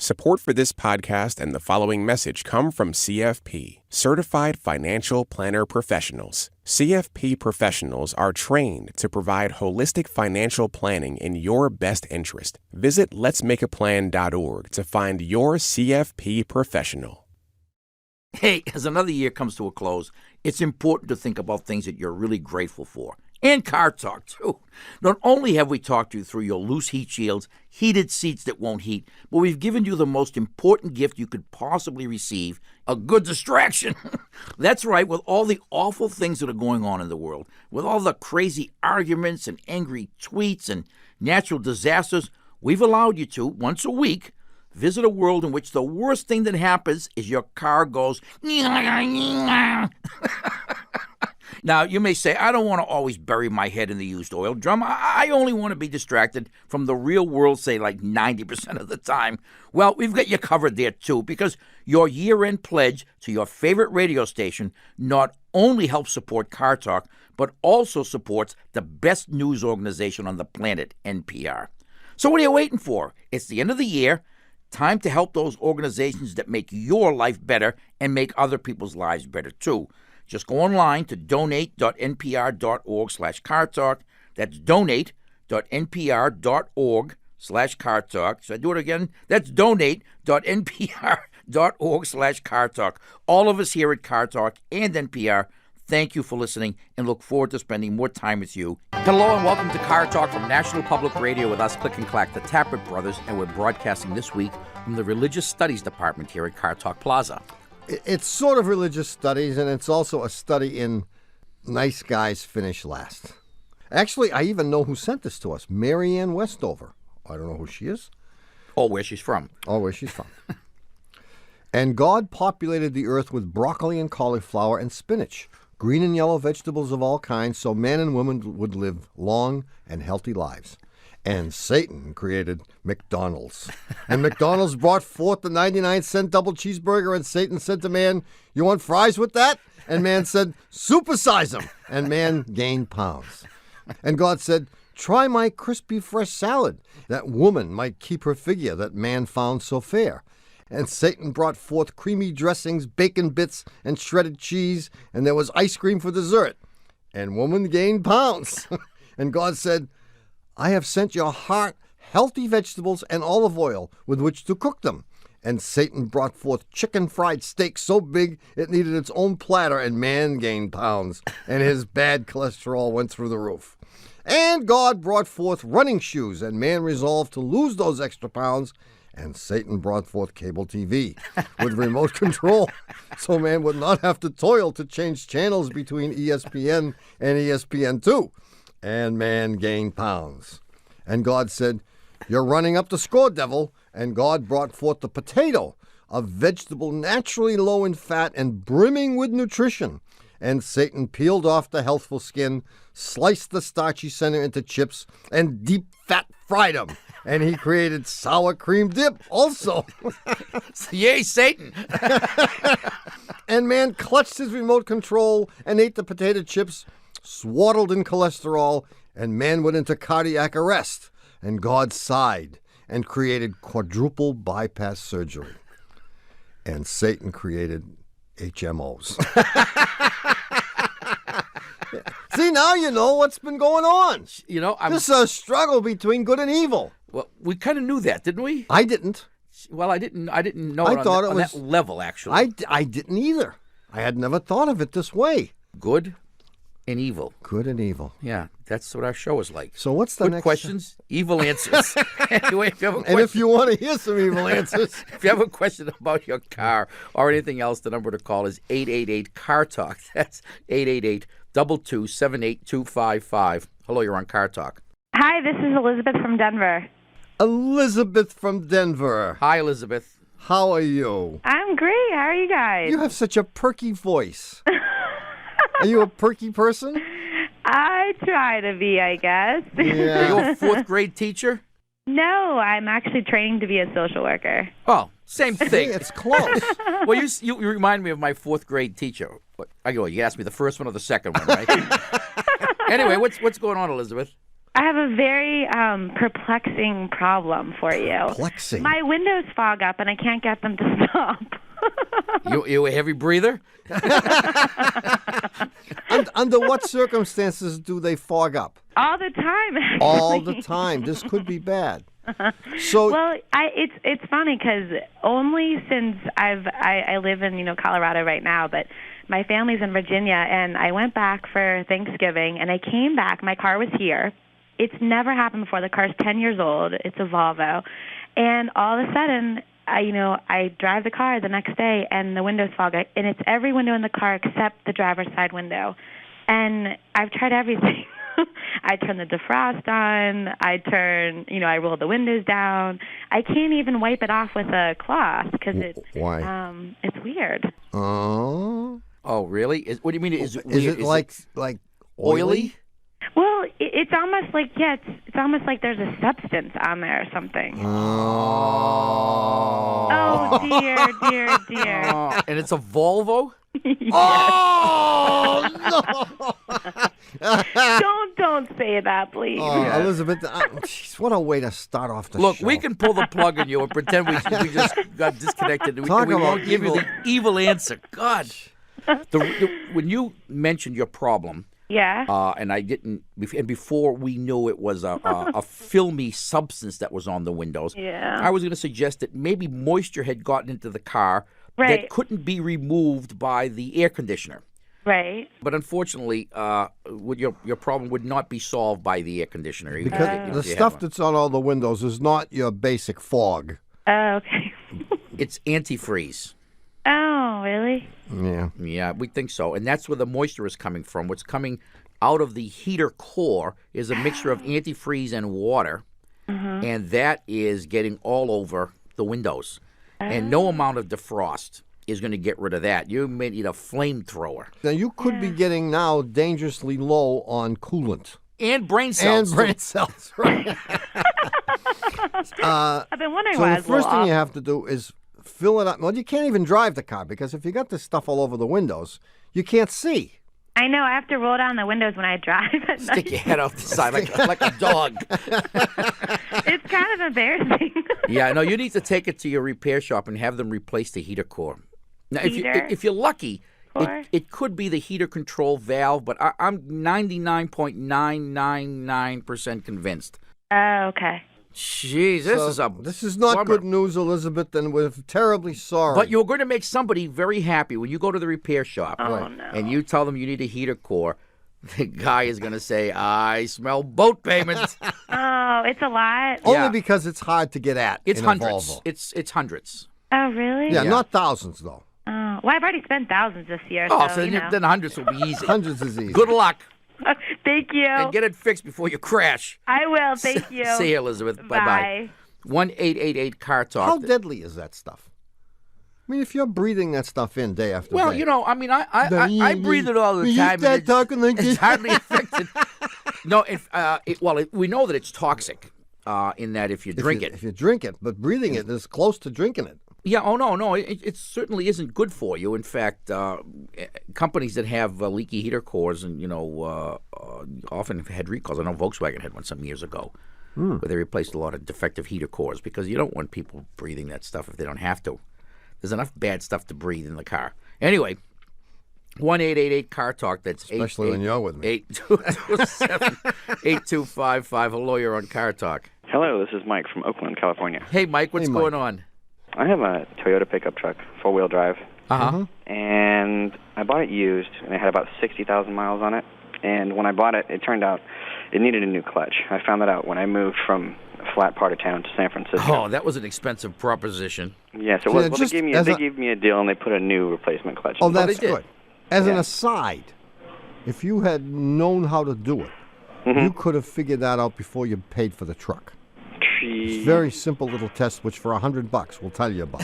Support for this podcast and the following message come from CFP, Certified Financial Planner Professionals. CFP professionals are trained to provide holistic financial planning in your best interest. Visit letsmakeaplan.org to find your CFP professional. Hey, as another year comes to a close, it's important to think about things that you're really grateful for. And car talk, too. Not only have we talked you through your loose heat shields, heated seats that won't heat, but we've given you the most important gift you could possibly receive, a good distraction. That's right, with all the awful things that are going on in the world, with all the crazy arguments and angry tweets and natural disasters, we've allowed you to, once a week, visit a world in which the worst thing that happens is your car goes Now, you may say, I don't want to always bury my head in the used oil drum. I only want to be distracted from the real world, say, like 90% of the time. Well, we've got you covered there, too, because your year-end pledge to your favorite radio station not only helps support Car Talk, but also supports the best news organization on the planet, NPR. So what are you waiting for? It's the end of the year. Time to help those organizations that make your life better and make other people's lives better, too. Just go online to donate.npr.org/cartalk. That's donate.npr.org/cartalk. So I do it again. That's donate.npr.org/cartalk. All of us here at Car Talk and NPR, thank you for listening and look forward to spending more time with you. Hello and welcome to Car Talk from National Public Radio with us, Click and Clack, the Tappert Brothers, and we're broadcasting this week from the Religious Studies Department here at Car Talk Plaza. It's sort of religious studies, and it's also a study in nice guys finish last. Actually, I even know who sent this to us, Mary Ann Westover. I don't know who she is. Oh, where she's from. And God populated the earth with broccoli and cauliflower and spinach, green and yellow vegetables of all kinds, so man and woman would live long and healthy lives. And Satan created McDonald's. And McDonald's brought forth the 99-cent double cheeseburger, and Satan said to man, "You want fries with that?" And man said, "Supersize them." And man gained pounds. And God said, "Try my crispy fresh salad, that woman might keep her figure that man found so fair." And Satan brought forth creamy dressings, bacon bits, and shredded cheese, and there was ice cream for dessert. And woman gained pounds. And God said, "I have sent your heart healthy vegetables and olive oil with which to cook them." And Satan brought forth chicken fried steak so big it needed its own platter, and man gained pounds, and his bad cholesterol went through the roof. And God brought forth running shoes, and man resolved to lose those extra pounds, and Satan brought forth cable TV with remote control, so man would not have to toil to change channels between ESPN and ESPN2. And man gained pounds. And God said, "You're running up the score, devil." And God brought forth the potato, a vegetable naturally low in fat and brimming with nutrition. And Satan peeled off the healthful skin, sliced the starchy center into chips, and deep fat fried them. And he created sour cream dip also. Yay, Satan! And man clutched his remote control and ate the potato chips, swaddled in cholesterol, and man went into cardiac arrest. And God sighed and created quadruple bypass surgery. And Satan created HMOs. See, now you know what's been going on. You know, this is a struggle between good and evil. Well, we kind of knew that, didn't we? I didn't. Well, I didn't know it on that level, actually. I didn't either. I had never thought of it this way. Good and evil. Good and evil. Yeah, that's what our show is like. So what's the Good next questions, evil answers. Anyway, if you have a question, and if you want to hear some evil answers. If you have a question about your car or anything else, the number to call is 888-CAR-TALK. That's 888-227-8255. Hello, you're on Car Talk. Hi, this is Elizabeth from Denver. Elizabeth from Denver. Hi, Elizabeth. How are you? I'm great. How are you guys? You have such a perky voice. Are you a perky person? I try to be, I guess. Yeah. Are you a fourth grade teacher? No, I'm actually training to be a social worker. Oh, same thing. It's close. Well, you remind me of my fourth grade teacher. You asked me the first one or the second one, right? Anyway, what's going on, Elizabeth? I have a very perplexing problem for you. Perplexing? My windows fog up, and I can't get them to stop. You a heavy breather? Under what circumstances do they fog up? All the time, actually. All the time. This could be bad. So, Well, it's funny because only since I live in Colorado right now, but my family's in Virginia, and I went back for Thanksgiving, and I came back. My car was here. It's never happened before. The car's 10 years old. It's a Volvo, and all of a sudden, I drive the car the next day, and the windows fog up, and it's every window in the car except the driver's side window, and I've tried everything. I turn the defrost on. I roll the windows down. I can't even wipe it off with a cloth because why? It's weird. Oh. Oh, really? What do you mean? Is it weird? Is it like oily? Well, it's almost like it's almost like there's a substance on there or something. Oh dear. Oh, and it's a Volvo? Oh no! Don't say that, please. Oh, Elizabeth, jeez, what a way to start off the Look, show. we can pull the plug on you and pretend we just got disconnected. We Talk about won't give you evil. the evil answer. God. When you mentioned your problem, Yeah. and I didn't, and before we knew it was a filmy substance that was on the windows, Yeah. I was going to suggest that maybe moisture had gotten into the car that Right. couldn't be removed by the air conditioner. Right. But unfortunately, your problem would not be solved by the air conditioner. even Because if the you have stuff one. that's on all the windows is not your basic fog. Oh, okay. It's antifreeze. Oh, really? Yeah. Yeah, we think so. And that's where the moisture is coming from. What's coming out of the heater core is a mixture of antifreeze and water, and that is getting all over the windows. And no amount of defrost is going to get rid of that. You may need a flamethrower. Now, you could be getting now dangerously low on coolant. And brain cells. And brain cells, right? I've been wondering So why the it's a little first thing off. you have to do is fill it up. Well, you can't even drive the car because if you got this stuff all over the windows, you can't see. I know. I have to roll down the windows when I drive at Stick night. your head out the side like a dog. It's kind of embarrassing. Yeah, no, you need to take it to your repair shop and have them replace the heater core. Now, Heater? if you're lucky, Core? it could be the heater control valve, but I'm 99.999% convinced. Oh, okay. Jeez, This is not bummer. good news, Elizabeth, and we're terribly sorry. But you're going to make somebody very happy when you go to the repair shop Oh, no. and you tell them you need a heater core. The guy is going to say, "I smell boat payment." Oh, it's a lot. Only yeah. because it's hard to get at. It's in hundreds. A Volvo. It's hundreds. Oh, really? Yeah, Yeah. not thousands though. Oh, well, I've already spent thousands this year, Oh, so so you know. then hundreds will be easy. Hundreds is easy. Good luck, Thank you. and get it fixed before you crash. I will. Thank you. See you, Elizabeth. Bye-bye. 1-888-CAR-TALK. How deadly is that stuff? I mean, if you're breathing that stuff in day after Well, day. you know, I mean, I breathe it all the You time. start and talking like it's this. hardly affected. No, we know that it's toxic in that if you drink it. If you drink it, but breathing it is close to drinking it. Yeah, oh, no, it certainly isn't good for you. In fact, companies that have leaky heater cores and, often have had recalls. I know Volkswagen had one some years ago where they replaced a lot of defective heater cores because you don't want people breathing that stuff if they don't have to. There's enough bad stuff to breathe in the car. Anyway, 1-888-CAR-TALK. That's Especially when you're with me. 8227-8255. Hello, you're on Car Talk. Hello, this is Mike from Oakland, California. Hey, Mike, what's Hey, Mike. going on? I have a Toyota pickup truck, four-wheel drive, Uh-huh. and I bought it used, and it had about 60,000 miles on it. And when I bought it, it turned out it needed a new clutch. I found that out when I moved from a flat part of town to San Francisco. Oh, that was an expensive proposition. Yes, it So was. they're Well, just they as a- gave me a deal, and they put a new replacement clutch Oh, in. that's they did. good. As an Yeah. aside, if you had known how to do it, you could have figured that out before you paid for the truck. It's a very simple little test, which for $100 we'll tell you about.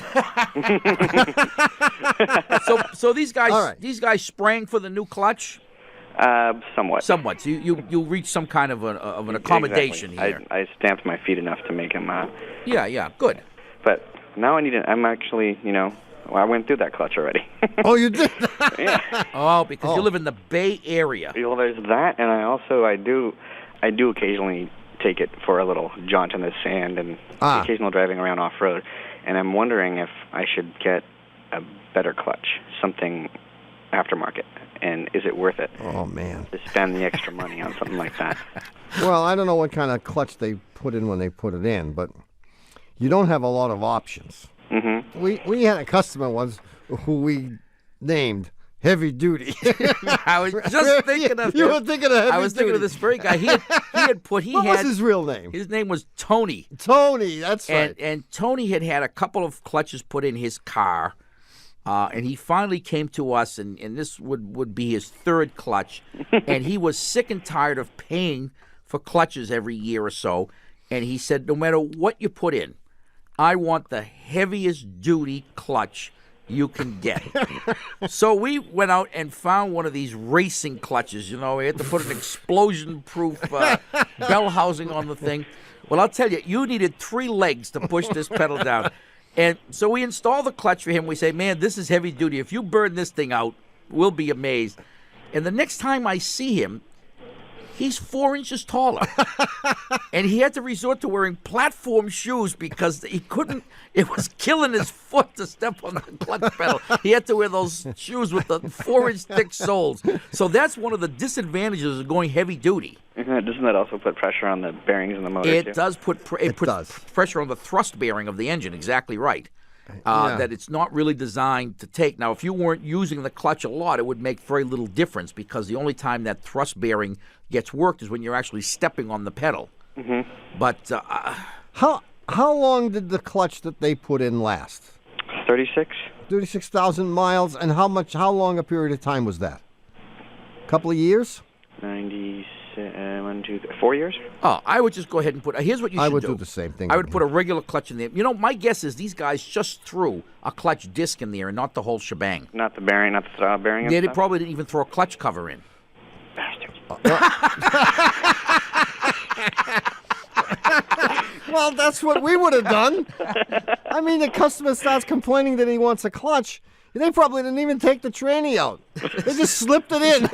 So these guys, All right. sprang for the new clutch. Somewhat. Somewhat. So you reached some kind of an accommodation Exactly. here. I stamped my feet enough to make him. Yeah, good. But now I need it. I'm actually, I went through that clutch already. Oh, you did? Yeah. Oh, because you live in the Bay Area. Well, there's that, and I do. I do occasionally take it for a little jaunt in the sand and occasional driving around off-road. And I'm wondering if I should get a better clutch, something aftermarket. And is it worth it? Oh, man. To spend the extra money on something like that? Well, I don't know what kind of clutch they put in when they put it in, but you don't have a lot of options. Mm-hmm. We had a customer once who we named Heavy Duty. I was just thinking of You him. were thinking of Heavy Duty. I was thinking of this very guy. What was his real name? His name was Tony. Tony, that's right. And Tony had a couple of clutches put in his car, and he finally came to us, and this would be his third clutch, and he was sick and tired of paying for clutches every year or so, and he said, no matter what you put in, I want the heaviest duty clutch you can get. So we went out and found one of these racing clutches. We had to put an explosion-proof bell housing on the thing. Well, I'll tell you, you needed 3 legs to push this pedal down. And so we installed the clutch for him. We say, man, this is heavy duty. If you burn this thing out, we'll be amazed. And the next time I see him, he's 4 inches taller. And he had to resort to wearing platform shoes because he couldn't, it was killing his foot to step on the clutch pedal. He had to wear those shoes with the 4-inch thick soles. So that's one of the disadvantages of going heavy duty. Doesn't that also put pressure on the bearings in the motor, It too? does put pressure on the thrust bearing of the engine, exactly right. That it's not really designed to take. Now, if you weren't using the clutch a lot, it would make very little difference because the only time that thrust bearing gets worked is when you're actually stepping on the pedal. Mm-hmm. But How long did the clutch that they put in last? 36. 36,000 miles, and how long a period of time was that? A couple of years? 4 years? Oh, I would just go ahead and put. Here's what you should do. I would do the same thing. I would put a regular clutch in there. My guess is these guys just threw a clutch disc in there and not the whole shebang. Not the bearing, not the style bearing? They probably didn't even throw a clutch cover in. Well, that's what we would have done. I mean, the customer starts complaining that he wants a clutch. They probably didn't even take the tranny out. They just slipped it in.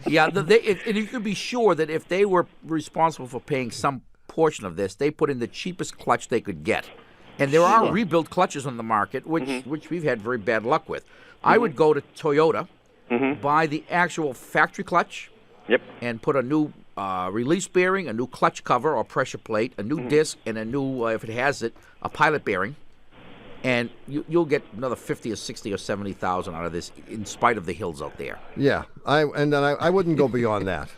Yeah, and you could be sure that if they were responsible for paying some portion of this, they put in the cheapest clutch they could get. And there are rebuilt clutches on the market, which we've had very bad luck with. I would go to Toyota, buy the actual factory clutch, and put a new release bearing, a new clutch cover or pressure plate, a new disc, and a new, if it has it, a pilot bearing. And you'll get another 50 or 60 or 70,000 out of this, in spite of the hills out there. Yeah, I wouldn't go beyond that.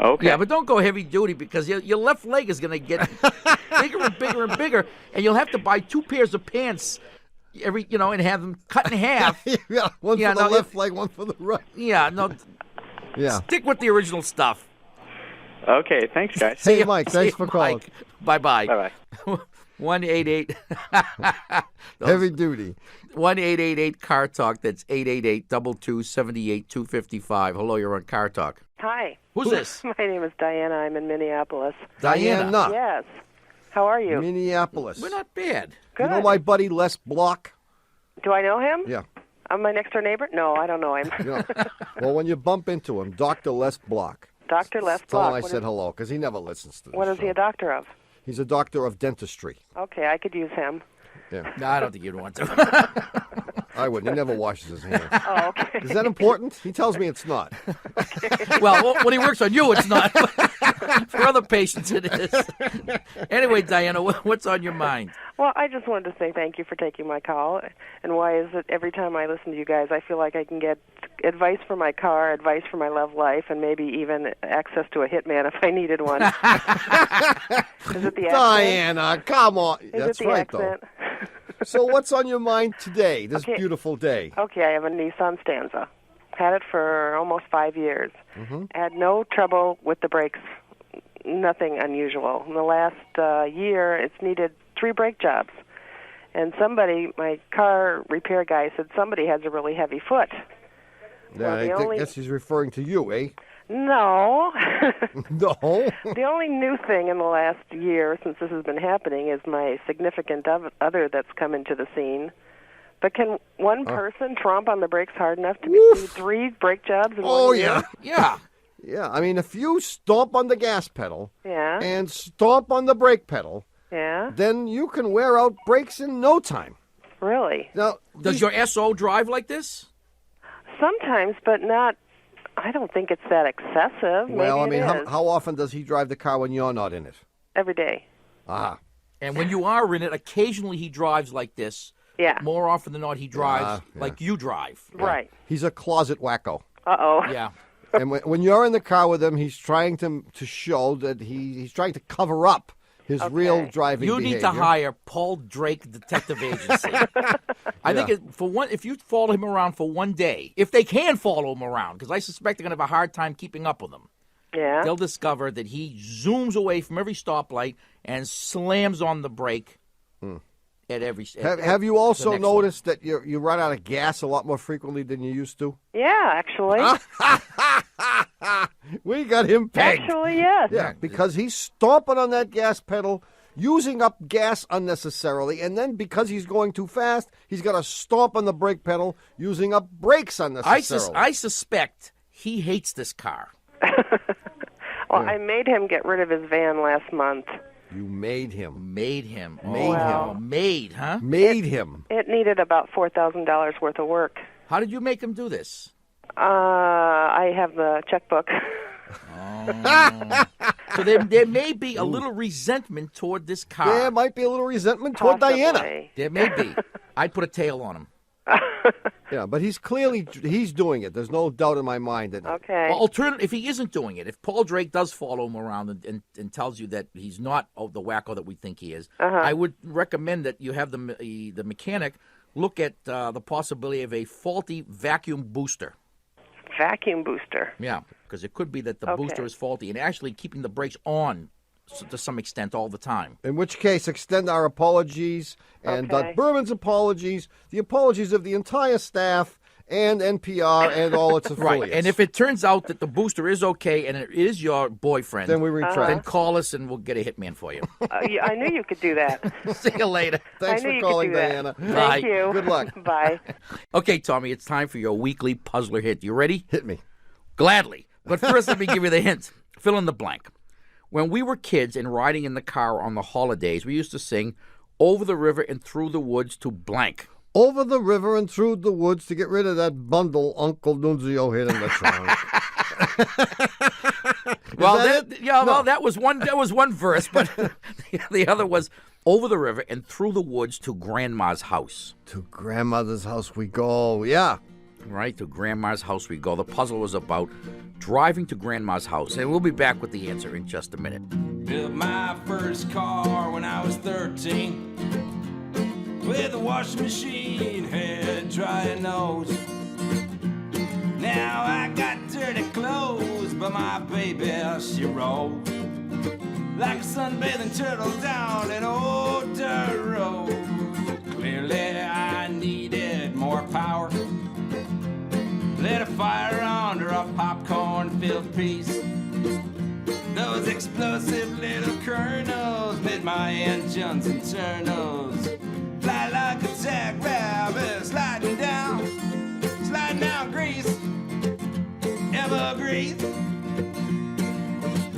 Okay. Yeah, but don't go heavy duty because your left leg is going to get bigger and bigger and bigger, and you'll have to buy 2 pairs of pants and have them cut in half. Yeah, one for the left leg, one for the right. Yeah, no. Yeah. Stick with the original stuff. Okay, thanks, guys. Hey, Mike, thanks for calling. Bye-bye. Bye-bye. 1-888 Heavy duty. 1-888 Car Talk. That's 888-227-8255. Hello, you're on Car Talk. Hi. Who's this? My name is Diana. I'm in Minneapolis. Diana. Yes. How are you? Minneapolis. We're not bad. Good. You know my buddy Les Block? Do I know him? Yeah. My next door neighbor? No, I don't know him. Well, when you bump into him, Dr. Les Block. Dr. Les Tell him Block. I said hello, because he never listens to this What is he show. a doctor of? He's a doctor of dentistry. Okay, I could use him. Yeah. No, I don't think you'd want to. I wouldn't. He never washes his hands. Oh, okay. Is that important? He tells me it's not. Well, when he works on you, it's not. For other patients, it is. Anyway, Diana, what's on your mind? Well, I just wanted to say thank you for taking my call. And why is it every time I listen to you guys, I feel like I can get advice for my car, advice for my love life, and maybe even access to a hitman if I needed one. Is it the accent? Diana, come on. That's it the right, accent? though. So what's on your mind today, this beautiful day? Okay, I have a Nissan Stanza. Had it for almost 5 years. Had no trouble with the brakes, nothing unusual. In the last year, it's needed 3 brake jobs. And my car repair guy said somebody has a really heavy foot. Yeah, I guess he's referring to you, eh? No. No. The only new thing in the last year since this has been happening is my significant other that's come into the scene. But can one person tromp on the brakes hard enough to do 3 brake jobs in 1 year? Yeah. Yeah, I mean, if you stomp on the gas pedal Yeah. and stomp on the brake pedal, Yeah. then you can wear out brakes in no time. Really? Now, Does your SO drive like this? Sometimes, but not. I don't think it's that excessive. well, I Maybe mean, it is. how often does he drive the car when you're not in it? Every day. Ah, And when you are in it, occasionally he drives like this. Yeah. More often than not, he drives Yeah. like you drive. Right. he's a closet wacko. Uh-oh. Yeah. And when you're in the car with him, he's trying to show that he's trying to cover up his real driving You behavior. need to hire Paul Drake Detective Agency. I think if you follow him around for one day, if they can follow him around, because I suspect they're going to have a hard time keeping up with him, Yeah. they'll discover that he zooms away from every stoplight and slams on the brake at every. Have you the also next one. noticed that you run out of gas a lot more frequently than you used to? Yeah, actually. We got him pegged. Actually, yes. Yeah, because he's stomping on that gas pedal, using up gas unnecessarily, and then because he's going too fast, he's got to stomp on the brake pedal, using up brakes unnecessarily. I suspect he hates this car. Well, I made him get rid of his van last month. You made him. Made him. Made him. Made, huh? Made him. It needed about $4,000 worth of work. How did you make him do this? I have the checkbook. So there may be a little resentment toward this car. There might be a little resentment toward Diana. Possibly. There may be. I'd put a tail on him. Yeah, but he's doing it. There's no doubt in my mind that. Okay. Well, if he isn't doing it, if Paul Drake does follow him around and tells you that he's not the wacko that we think he is, I would recommend that you have the mechanic look at the possibility of a faulty vacuum booster. Vacuum booster. Yeah, because it could be that the Okay. booster is faulty and actually keeping the brakes on to some extent all the time. In which case, extend our apologies and Okay. Berman's apologies, the apologies of the entire staff and NPR and all its affiliates. Right, and if it turns out that the booster is okay and it is your boyfriend, then we retract. then call us and we'll get a hitman for you. I knew you could do that. See you later. Thanks I knew for you calling, could do Diana. that. Bye. Thank you. Good luck. Bye. Okay, Tommy, it's time for your weekly puzzler hit. You ready? Hit me. Gladly. But first, let me give you the hint. Fill in the blank. When we were kids and riding in the car on the holidays, we used to sing "Over the River and Through the Woods to Blank." Over the river and through the woods to get rid of that bundle Uncle Nunzio hid in the trunk. That was one verse, but the other was "Over the River and Through the Woods to Grandma's House." To grandmother's house we go. Yeah. Right, to Grandma's house we go. The puzzle was about driving to Grandma's house, and we'll be back with the answer in just a minute. Built my first car when I was 13 with a washing machine, hair dry nose. Now I got dirty clothes, but my baby, she rolled like a sunbathing turtle down an old dirt road. Clearly I needed more power. Lit a fire under a popcorn-filled piece. Those explosive little kernels made my engines internals fly like a jackrabbit, sliding down grease, evergrease.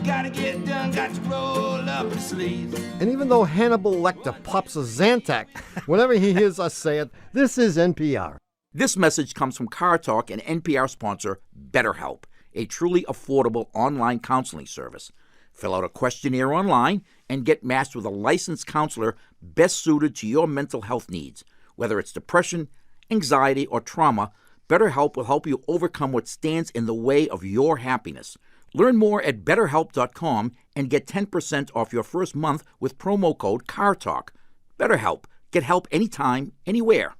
Gotta get done, got to roll up the sleeves. And even though Hannibal Lecter pops a Zantac whenever he hears us say it, this is NPR. This message comes from Car Talk and NPR sponsor BetterHelp, a truly affordable online counseling service. Fill out a questionnaire online and get matched with a licensed counselor best suited to your mental health needs. Whether it's depression, anxiety, or trauma, BetterHelp will help you overcome what stands in the way of your happiness. Learn more at BetterHelp.com and get 10% off your first month with promo code CARTALK. BetterHelp. Get help anytime, anywhere.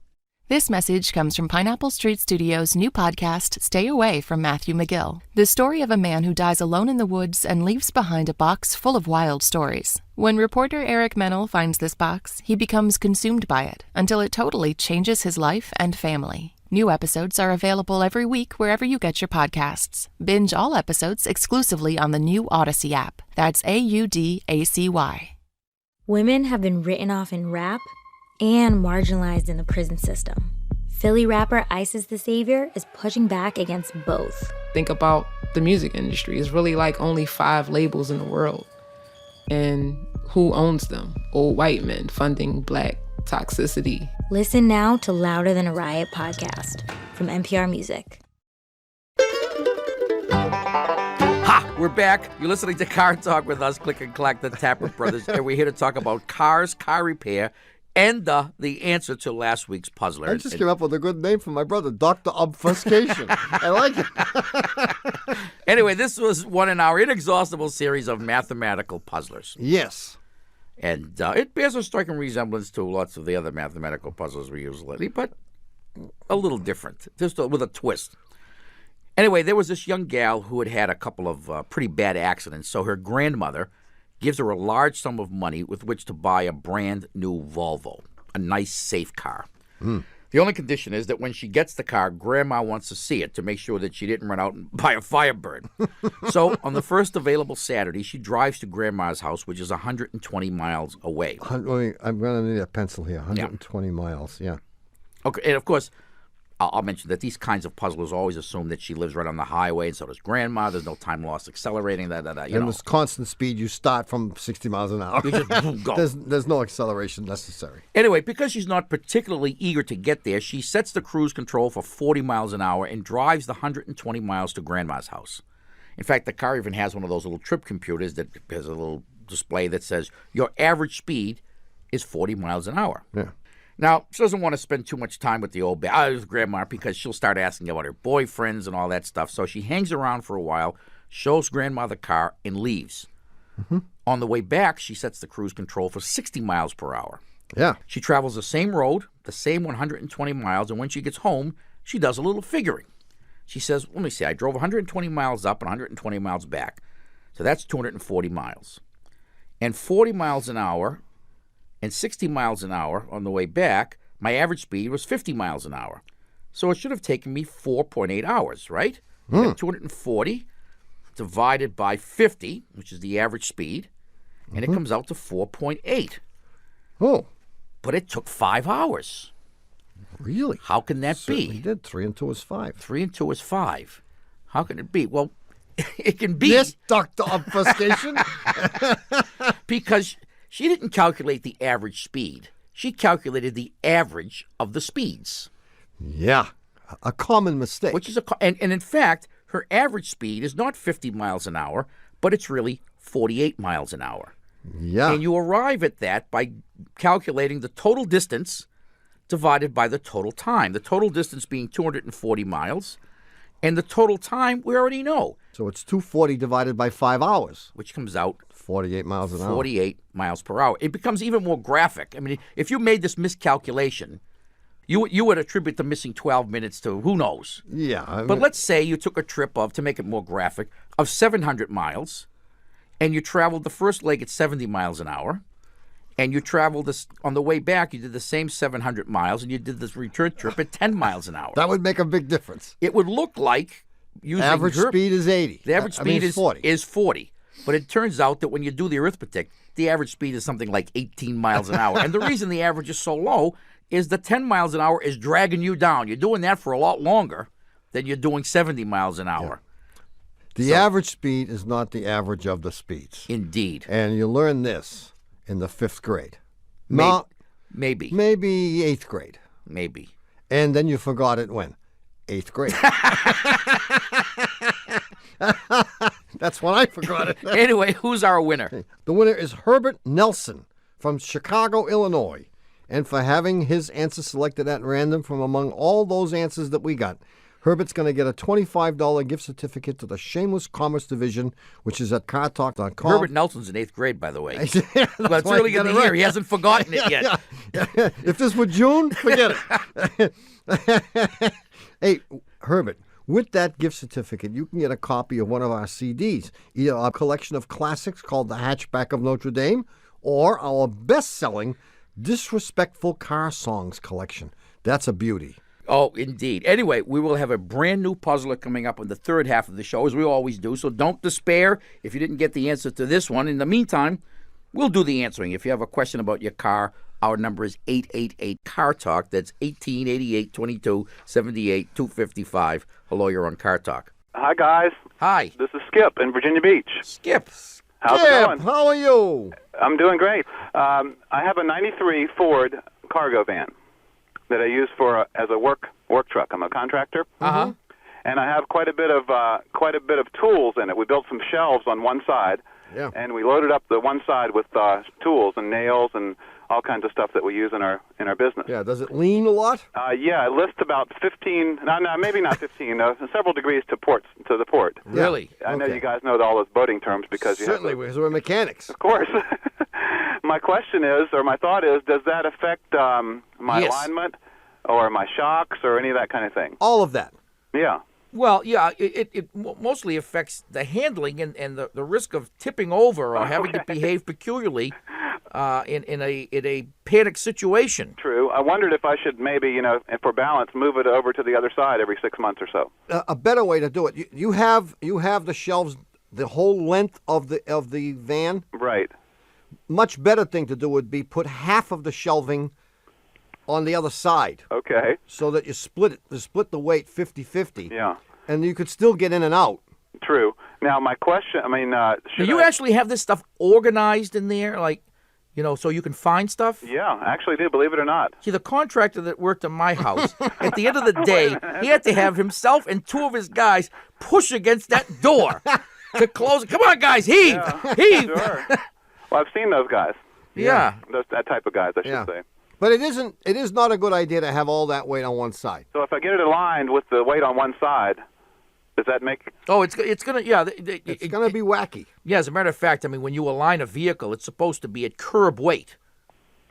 This message comes from Pineapple Street Studios' new podcast, Stay Away from Matthew McGill. The story of a man who dies alone in the woods and leaves behind a box full of wild stories. When reporter Eric Mennel finds this box, he becomes consumed by it until it totally changes his life and family. New episodes are available every week wherever you get your podcasts. Binge all episodes exclusively on the new Odyssey app. That's AUDACY. Women have been written off in rap and marginalized in the prison system. Philly rapper Isis the Savior is pushing back against both. Think about the music industry. It's really like only 5 labels in the world. And who owns them? Old white men funding Black toxicity. Listen now to Louder Than a Riot podcast from NPR Music. Ha! We're back. You're listening to Car Talk with us, Click and Clack, the Tapper Brothers, and we're here to talk about cars, car repair, and the answer to last week's puzzler. I just came up with a good name for my brother, Dr. Obfuscation. I like it. Anyway, this was one in our inexhaustible series of mathematical puzzlers. Yes. And it bears a striking resemblance to lots of the other mathematical puzzles we use lately, but a little different, just with a twist. Anyway, there was this young gal who had had a couple of pretty bad accidents, so her grandmother gives her a large sum of money with which to buy a brand new Volvo, a nice, safe car. The only condition is that when she gets the car, Grandma wants to see it to make sure that she didn't run out and buy a Firebird. So on the first available Saturday, she drives to Grandma's house, which is 120 miles away. I'm going to need a pencil here. 120 miles, yeah. Okay, and of course, I'll mention that these kinds of puzzlers always assume that she lives right on the highway, and so does Grandma. There's no time lost accelerating. There's constant speed. You start from 60 miles an hour. You just go. There's no acceleration necessary. Anyway, because she's not particularly eager to get there, she sets the cruise control for 40 miles an hour and drives the 120 miles to Grandma's house. In fact, the car even has one of those little trip computers that has a little display that says your average speed is 40 miles an hour. Yeah. Now, she doesn't want to spend too much time with the old Grandma because she'll start asking about her boyfriends and all that stuff. So she hangs around for a while, shows Grandma the car, and leaves. Mm-hmm. On the way back, she sets the cruise control for 60 miles per hour. Yeah. She travels the same road, the same 120 miles, and when she gets home, she does a little figuring. She says, let me see, I drove 120 miles up and 120 miles back. So that's 240 miles. And 40 miles an hour and 60 miles an hour on the way back, my average speed was 50 miles an hour. So it should have taken me 4.8 hours, right? 240 divided by 50, which is the average speed, and it comes out to 4.8. Oh. But it took 5 hours. Really? How can that be? He did. 3 and 2 is 5. 3 and 2 is 5. How can it be? Well, it can be. Yes, Dr. Obfuscation. Because she didn't calculate the average speed. She calculated the average of the speeds. Yeah, a common mistake. Which is and in fact, her average speed is not 50 miles an hour, but it's really 48 miles an hour. Yeah. And you arrive at that by calculating the total distance divided by the total time. The total distance being 240 miles, and the total time we already know. So it's 240 divided by 5 hours. Which comes out 48 miles an hour. 48 miles per hour. It becomes even more graphic. I mean, if you made this miscalculation, you would attribute the missing 12 minutes to who knows. Yeah. But let's say you took a trip of, to make it more graphic, of 700 miles, and you traveled the first leg at 70 miles an hour, and you traveled this on the way back, you did the same 700 miles, and you did this return trip at 10 miles an hour. That would make a big difference. It would look like using average speed is 80. The average speed is 40. Is 40. But it turns out that when you do the arithmetic, the average speed is something like 18 miles an hour. And the reason the average is so low is the 10 miles an hour is dragging you down. You're doing that for a lot longer than you're doing 70 miles an hour. Yeah. The average speed is not the average of the speeds. Indeed. And you learn this in the 5th grade. Maybe. Maybe 8th grade. Maybe. And then you forgot it when? 8th grade. That's when I forgot it. Anyway, who's our winner? The winner is Herbert Nelson from Chicago, Illinois. And for having his answer selected at random from among all those answers that we got, Herbert's going to get a $25 gift certificate to the Shameless Commerce Division, which is at cartalk.com. Herbert Nelson's in 8th grade, by the way. Yeah, well, it's early in the year. He hasn't forgotten it yet. Yeah. If this were June, forget it. Hey, Herbert, with that gift certificate, you can get a copy of one of our CDs, either a collection of classics called The Hatchback of Notre Dame or our best-selling Disrespectful Car Songs collection. That's a beauty. Oh, indeed. Anyway, we will have a brand new puzzler coming up in the third half of the show, as we always do. So don't despair if you didn't get the answer to this one. In the meantime, we'll do the answering. If you have a question about your car, our number is 888-CAR-TALK. That's 1888-2278-255. Hello, you're on Car Talk. Hi, guys. Hi. This is Skip in Virginia Beach. Skip. How's it going? How are you? I'm doing great. I have a '93 Ford cargo van that I use as a work truck. I'm a contractor. Uh-huh. And I have quite a bit of tools in it. We built some shelves on one side, and we loaded up the one side with tools and nails and all kinds of stuff that we use in our business. Yeah, does it lean a lot? Yeah, it lists about 15. No, maybe not 15. Several degrees to the port. Really? I know you guys know all those boating terms because certainly because we're mechanics. Of course. My question is, or my thought is, does that affect my alignment or my shocks or any of that kind of thing? All of that. Yeah. Well, yeah, it mostly affects the handling and the risk of tipping over or having to behave peculiarly in a panic situation. True. I wondered if I should maybe, for balance, move it over to the other side every 6 months or so. A better way to do it. You have the shelves the whole length of the van. Right. Much better thing to do would be put half of the shelving on the other side. Okay. So that you split the weight 50-50. Yeah. And you could still get in and out. True. Now, my question, Do you actually have this stuff organized in there, like, so you can find stuff? Yeah, actually do, believe it or not. See, the contractor that worked at my house, at the end of the day, he had to have himself and two of his guys push against that door to close it. Come on, guys, heave! Yeah, heave! Sure. Well, I've seen those guys. Yeah. That type of guys, I should say. But it is not a good idea to have all that weight on one side. So if I get it aligned with the weight on one side, does that make... Oh, it's gonna, it's gonna be wacky. Yeah, as a matter of fact, when you align a vehicle, it's supposed to be at curb weight.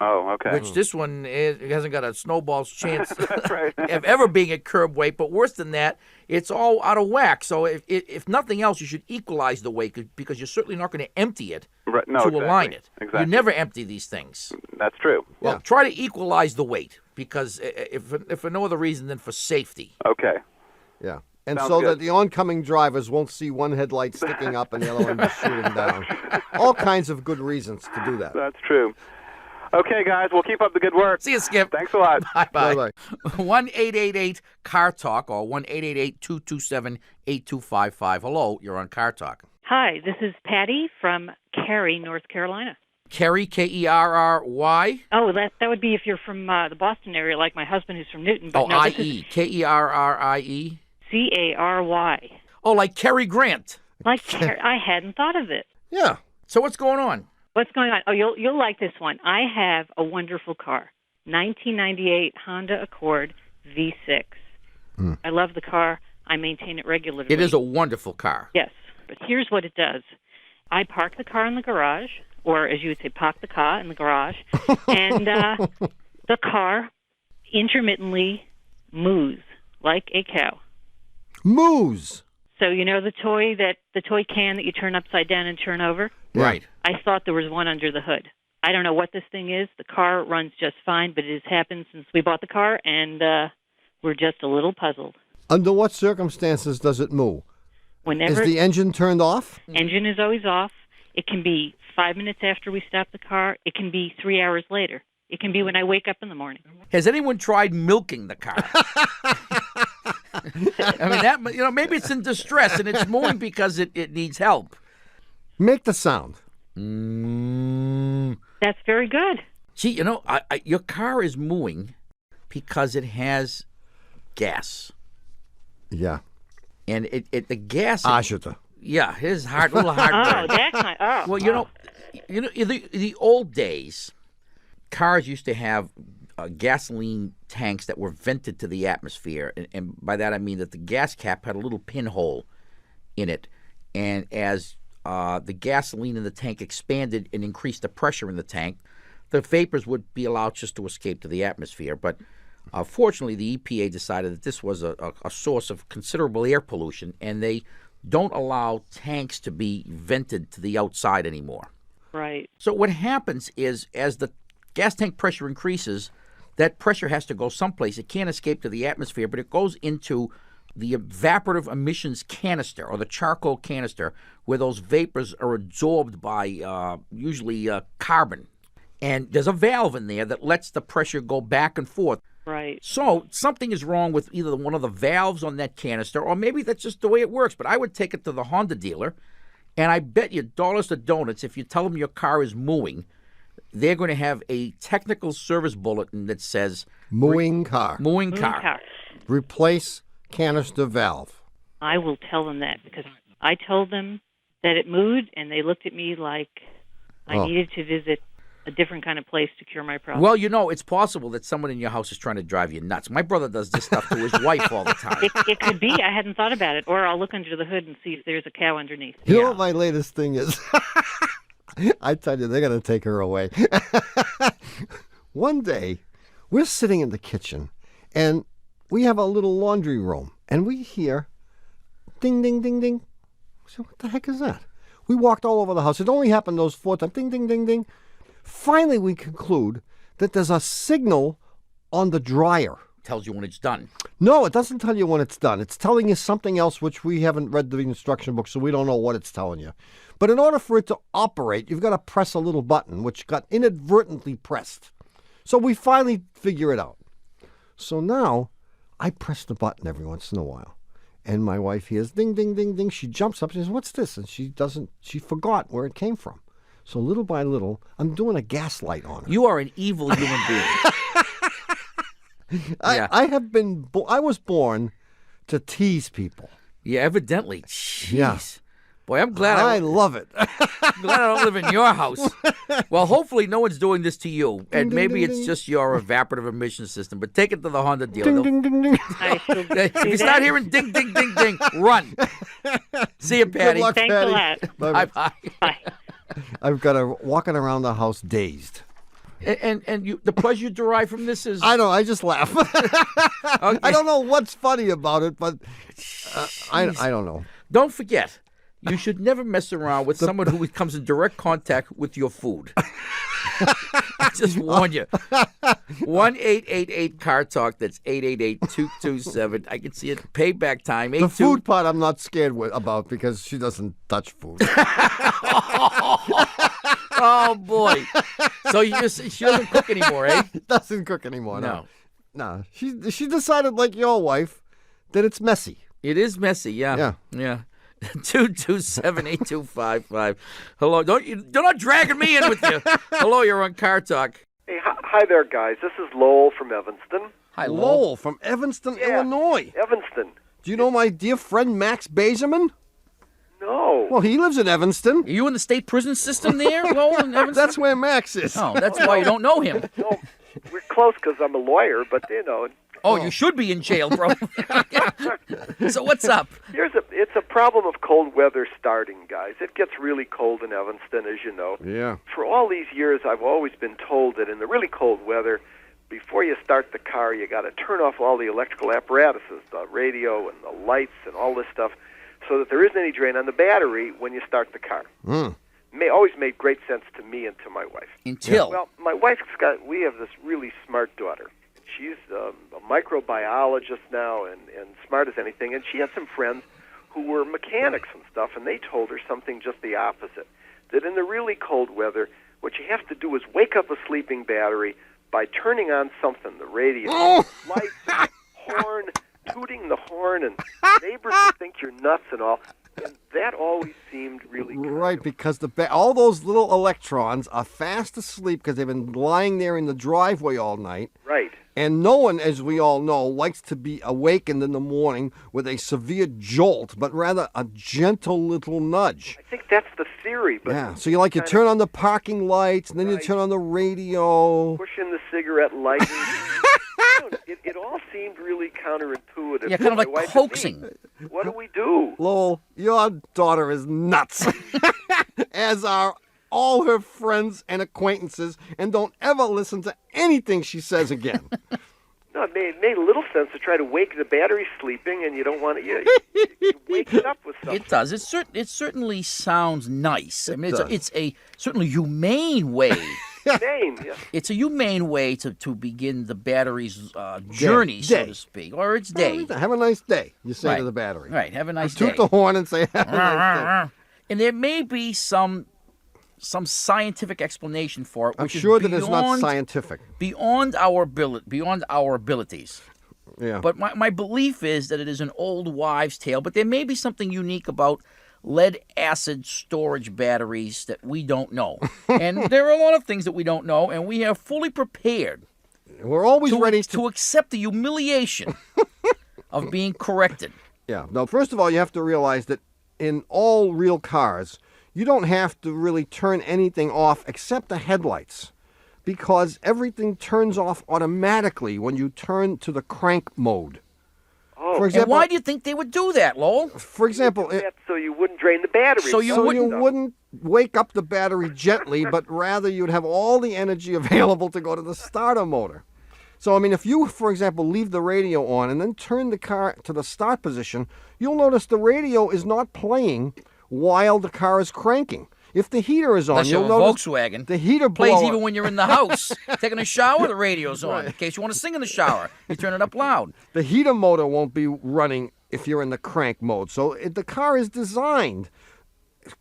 Oh, okay. Which this one hasn't got a snowball's chance That's right. of ever being at curb weight. But worse than that, it's all out of whack. So if nothing else, you should equalize the weight because you're certainly not going to empty it to align it. Exactly. You never empty these things. That's true. Well, try to equalize the weight because if for no other reason than for safety. Okay. Yeah. And Sounds so good. that the oncoming drivers won't see one headlight sticking up and the other one shooting down. All kinds of good reasons to do that. That's true. Okay, guys, we'll keep up the good work. See you, Skip. Thanks a lot. Bye-bye. 1-888-CAR-TALK or 1-888-227-8255. Hello, you're on Car Talk. Hi, this is Patty from Cary, North Carolina. Cary, Kerry? Oh, that would be if you're from the Boston area, like my husband who's from Newton. But no, I-E. Kerrie? Cary. Oh, like Cary Grant. Like I hadn't thought of it. Yeah. So what's going on? What's going on? Oh, you'll like this one. I have a wonderful car, 1998 Honda Accord V6. I love the car. I maintain it regularly. It is a wonderful car. Yes, but here's what it does. I park the car in the garage, or as you would say, park the car in the garage, and the car intermittently moos like a cow. Moos. So you know the toy can that you turn upside down and turn over? Right. I thought there was one under the hood. I don't know what this thing is. The car runs just fine, but it has happened since we bought the car, and we're just a little puzzled. Under what circumstances does it moo? Whenever Is the engine turned off? Engine is always off. It can be 5 minutes after we stop the car. It can be 3 hours later. It can be when I wake up in the morning. Has anyone tried milking the car? Maybe it's in distress and it's mooing because it needs help. Make the sound. That's very good. See, your car is mooing because it has gas. Yeah. And the gas. Yeah, it is hard, a little hard. Oh, that kind. Oh. Well, the old days, cars used to have gasoline tanks that were vented to the atmosphere, and by that I mean that the gas cap had a little pinhole in it, and as the gasoline in the tank expanded and increased the pressure in the tank, the vapors would be allowed just to escape to the atmosphere. But fortunately, the EPA decided that this was a source of considerable air pollution, and they don't allow tanks to be vented to the outside anymore. Right. So what happens is, as the gas tank pressure increases, that pressure has to go someplace. It can't escape to the atmosphere, but it goes into the evaporative emissions canister, or the charcoal canister, where those vapors are absorbed by usually carbon. And there's a valve in there that lets the pressure go back and forth. Right. Right. So something is wrong with either one of the valves on that canister, or maybe that's just the way it works. But I would take it to the Honda dealer, and I bet you dollars to donuts, if you tell them your car is mooing, they're going to have a technical service bulletin that says mooing car. Mooing car. Replace canister valve. I will tell them that because I told them that it mooed, and they looked at me like I needed to visit a different kind of place to cure my problem. Well, it's possible that someone in your house is trying to drive you nuts. My brother does this stuff to his wife all the time. It could be. I hadn't thought about it. Or I'll look under the hood and see if there's a cow underneath. You know what my latest thing is? I tell you, they're going to take her away. One day, we're sitting in the kitchen, and we have a little laundry room, and we hear ding, ding, ding, ding. So what the heck is that? We walked all over the house. It only happened those 4 times. Ding, ding, ding, ding. Finally, we conclude that there's a signal on the dryer. Tells you when it's done. No, it doesn't tell you when it's done. It's telling you something else, which we haven't read the instruction book, so we don't know what it's telling you. But in order for it to operate, you've got to press a little button, which got inadvertently pressed. So we finally figure it out. So now, I press the button every once in a while. And my wife hears ding, ding, ding, ding. She jumps up and says, "What's this?" And she forgot where it came from. So little by little, I'm doing a gaslight on her. You are an evil human being. I was born to tease people. Yeah, evidently. Jeez. Yeah. Boy, I'm glad I love it. I'm glad I don't live in your house. Well, hopefully no one's doing this to you. And ding, maybe ding, it's ding. just your evaporative emission system. But take it to the Honda dealer. Ding, ding, ding, ding. If you start hearing ding, ding, ding, ding, run. See you, Patty. Good luck, Thanks Patty. a lot. Bye-bye. Bye. I've got her walking around the house dazed. And you, the pleasure you derive from this is... I just laugh. Okay. I don't know what's funny about it, but I don't know. Don't forget, you should never mess around with someone who comes in direct contact with your food. I just warn you. 1-888-CAR-TALK. That's 888-227. I can see it. Payback time. The food part I'm not scared about because she doesn't touch food. Oh, boy. So she doesn't cook anymore, eh? Doesn't cook anymore, No. No. She decided, like your wife, that it's messy. It is messy, yeah. Yeah. 227-8255. Hello. You're not dragging me in with you. Hello, you're on Car Talk. Hey, hi there, guys. This is Lowell from Evanston. Hi, Lowell from Evanston, Illinois. Evanston. Do you know my dear friend Max Bezerman? No. Well, he lives in Evanston. Are you in the state prison system there, Lowell, in Evanston? That's where Max is. Oh, that's why you don't know him. No, we're close because I'm a lawyer, but, you know. Oh, you should be in jail, bro. So what's up? It's a problem of cold weather starting, guys. It gets really cold in Evanston, as you know. Yeah. For all these years, I've always been told that in the really cold weather, before you start the car, you got to turn off all the electrical apparatuses, the radio and the lights and all this stuff, so that there isn't any drain on the battery when you start the car. Always made great sense to me and to my wife. Until? Well, my wife's we have this really smart daughter. She's a microbiologist now and smart as anything, and she had some friends who were mechanics and stuff, and they told her something just the opposite, that in the really cold weather, what you have to do is wake up a sleeping battery by turning on something, the radio, lights, horn, tooting the horn, and neighbors will think you're nuts and all. And that always seemed really right, because all those little electrons are fast asleep because they've been lying there in the driveway all night. Right. And no one, as we all know, likes to be awakened in the morning with a severe jolt, but rather a gentle little nudge. I think that's the theory. But yeah, so you turn on the parking lights, and then you turn on the radio. Push in the cigarette light. It all seemed really counterintuitive. Yeah, kind of like coaxing. What do we do? Lowell, your daughter is nuts, as are all her friends and acquaintances, and don't ever listen to anything she says again. No, it made a little sense to try to wake the battery sleeping, and you don't want to. You wake it up with something. It does. It certainly sounds nice. I mean, it's a certainly humane way. Humane, yeah. It's a humane way to begin the battery's journey, so to speak, or its day. Have a nice day, you say to the battery. Right, have a nice day. Toot the horn and say, have a nice day. And there may be some some scientific explanation for it. I'm Which sure is that it's not scientific. Beyond our abilities. Yeah. But my belief is that it is an old wives' tale, but there may be something unique about lead-acid storage batteries that we don't know. And there are a lot of things that we don't know, and we are fully prepared. We're always ready to accept the humiliation of being corrected. Yeah. Now, first of all, you have to realize that in all real cars, you don't have to really turn anything off except the headlights, because everything turns off automatically when you turn to the crank mode. Oh, for example, and why do you think they would do that, Lowell? For example, so you wouldn't drain the battery. So you wouldn't wake up the battery gently, but rather you'd have all the energy available to go to the starter motor. So, I mean, if you, for example, leave the radio on and then turn the car to the start position, you'll notice the radio is not playing while the car is cranking. If the heater is on, Unless you'll you're a notice Volkswagen. the heater plays blower. even when you're in the house. Taking a shower, the radio's on. In case you want to sing in the shower, you turn it up loud. The heater motor won't be running if you're in the crank mode. So the car is designed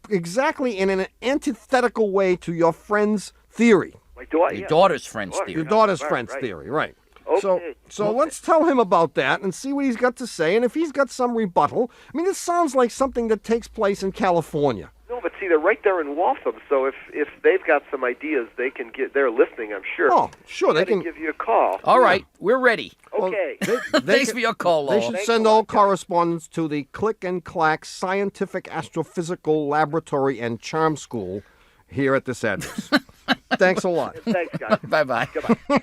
exactly in an antithetical way to your friend's theory. Your daughter's friend's theory. Your daughter's friend's theory, right. Okay. So let's tell him about that and see what he's got to say. And if he's got some rebuttal, I mean, this sounds like something that takes place in California. No, but see, they're right there in Waltham, so if they've got some ideas, they can they're listening, I'm sure. Oh, sure, they can give you a call. All right, we're ready. Okay. Thanks for your call, They Lowell. should send all correspondence to the Click and Clack Scientific Astrophysical Laboratory and Charm School here at this address. Thanks a lot. Thanks, guys. Bye-bye. Goodbye.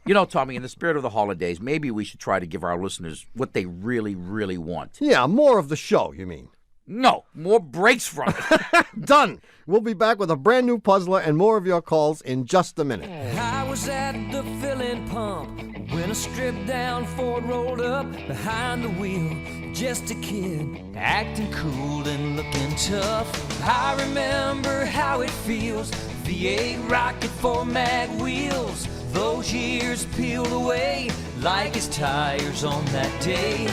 You know, Tommy, in the spirit of the holidays, maybe we should try to give our listeners what they really, really want. Yeah, more of the show, you mean? No, more breaks from it. Done. We'll be back with a brand new puzzler and more of your calls in just a minute. I was at the filling pump when a stripped down Ford rolled up behind the wheel. Just a kid, acting cool and looking tough. I remember how it feels, V8 rocket 4-mag wheels. Those years peeled away like his tires on that day.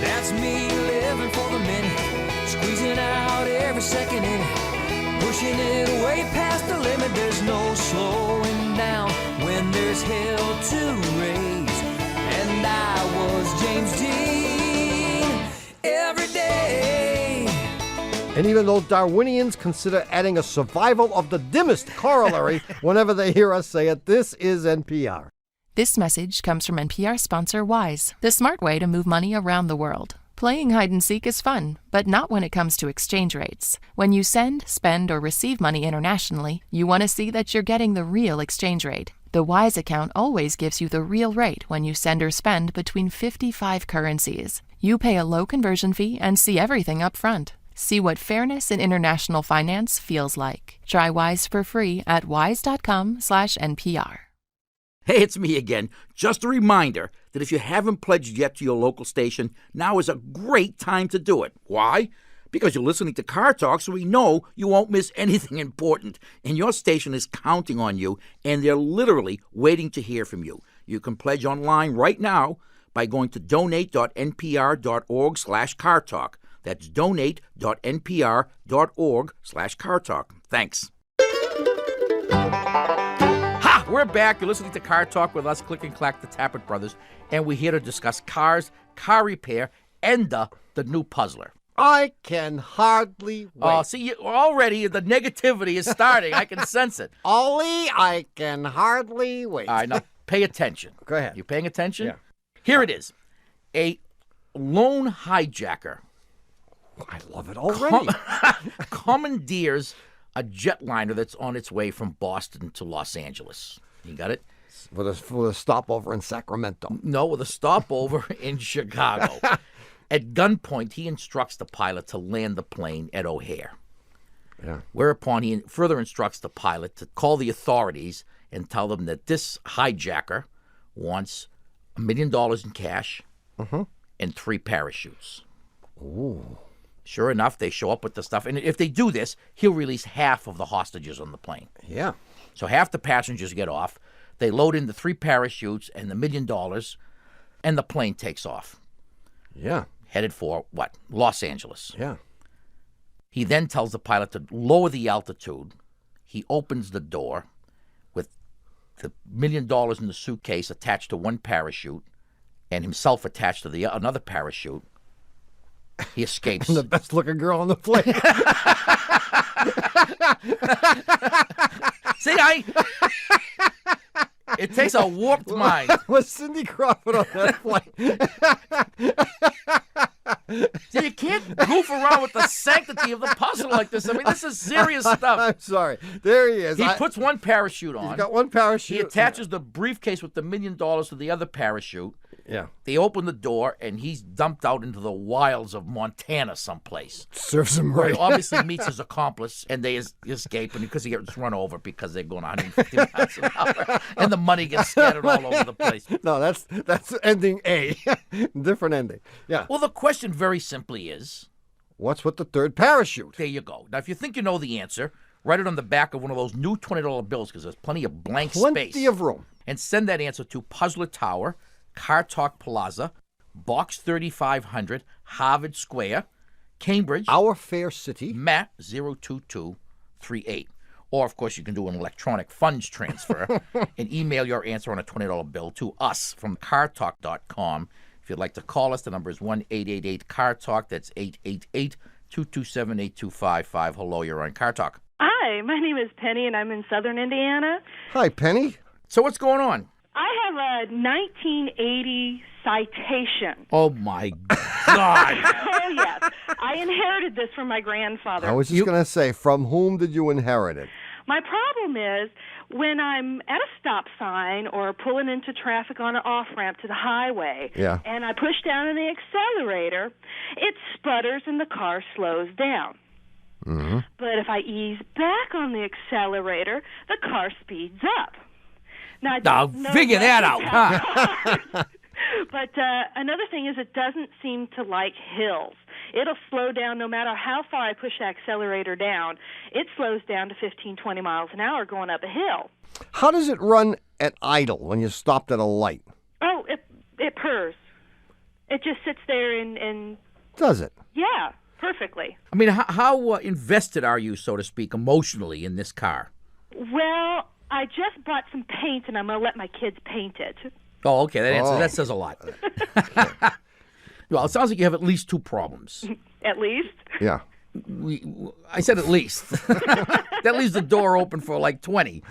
That's me living for the minute, squeezing out every second in it, pushing it way past the limit. There's no slowing down when there's hell to raise. And I was James Dean every day. And even though Darwinians consider adding a survival of the dimmest corollary whenever they hear us say it, this is NPR. This message comes from NPR sponsor Wise, the smart way to move money around the world. Playing hide and seek is fun, but not when it comes to exchange rates. When you send, spend, or receive money internationally, you want to see that you're getting the real exchange rate. The Wise account always gives you the real rate when you send or spend between 55 currencies. You pay a low conversion fee and see everything up front. See what fairness in international finance feels like. Try Wise for free at wise.com/NPR. Hey, it's me again. Just a reminder that if you haven't pledged yet to your local station, now is a great time to do it. Why? Because you're listening to Car Talk, so we know you won't miss anything important. And your station is counting on you, and they're literally waiting to hear from you. You can pledge online right now by going to donate.npr.org/cartalk. That's donate.npr.org/cartalk. Thanks. Ha! We're back. You're listening to Car Talk with us, Click and Clack, the Tappet Brothers, and we're here to discuss cars, car repair, and the new puzzler. I can hardly wait. Oh, see, already the negativity is starting. I can sense it. Ollie, I can hardly wait. All right, now pay attention. Go ahead. You paying attention? Yeah. Here it is. A lone hijacker. I love it already. Commandeers a jetliner that's on its way from Boston to Los Angeles. You got it? For the stopover in Sacramento. No, with a stopover in Chicago. At gunpoint, he instructs the pilot to land the plane at O'Hare. Yeah. Whereupon he further instructs the pilot to call the authorities and tell them that this hijacker wants $1 million in cash and 3 parachutes. Ooh. Sure enough, they show up with the stuff. And if they do this, he'll release half of the hostages on the plane. Yeah. So half the passengers get off. They load in the 3 parachutes and the $1 million, and the plane takes off. Yeah. Headed for, what? Los Angeles. Yeah. He then tells the pilot to lower the altitude He opens the door with the $1 million in the suitcase attached to one parachute and himself attached to the another parachute. He escapes. The best-looking girl on the plane. See, it takes a warped mind. Was Cindy Crawford on that flight? See, you can't goof around with the sanctity of the puzzle like this. I mean, this is serious stuff. I'm sorry. There he is. He puts one parachute on. He's got one parachute. He attaches the briefcase with the $1 million to the other parachute. Yeah. They open the door, and he's dumped out into the wilds of Montana someplace. Serves him Where right. he obviously meets his accomplice, and they escape, and because he gets run over because they're going 150 miles an hour, and the money gets scattered all over the place. No, that's ending A. Different ending. Yeah. Well, the question very simply is, what's with the third parachute? There you go. Now, if you think you know the answer, write it on the back of one of those new $20 bills because there's plenty of blank space. Plenty of room. And send that answer to Puzzler Tower, Car Talk Plaza, Box 3500, Harvard Square, Cambridge. Our Fair City. Matt 02238. Or, of course, you can do an electronic funds transfer and email your answer on a $20 bill to us from cartalk.com. If you'd like to call us, the number is 1-888-CAR-TALK. That's 888-227-8255. Hello, you're on Car Talk. Hi, my name is Penny, and I'm in southern Indiana. Hi, Penny. So what's going on? I have a 1980 Citation. Oh, my God. Oh, yes. I inherited this from my grandfather. I was just going to say, from whom did you inherit it? My problem is when I'm at a stop sign or pulling into traffic on an off-ramp to the highway, and I push down on the accelerator, it sputters and the car slows down. Mm-hmm. But if I ease back on the accelerator, the car speeds up. Now, figure that out, huh? But another thing is it doesn't seem to like hills. It'll slow down no matter how far I push the accelerator down. It slows down to 15, 20 miles an hour going up a hill. How does it run at idle when you're stopped at a light? Oh, it purrs. It just sits there and Does it? Yeah, perfectly. I mean, how invested are you, so to speak, emotionally in this car? Well, I just bought some paint, and I'm going to let my kids paint it. Oh, okay. That says a lot. Well, it sounds like you have at least two problems. At least? Yeah. I said at least. That leaves the door open for like 20.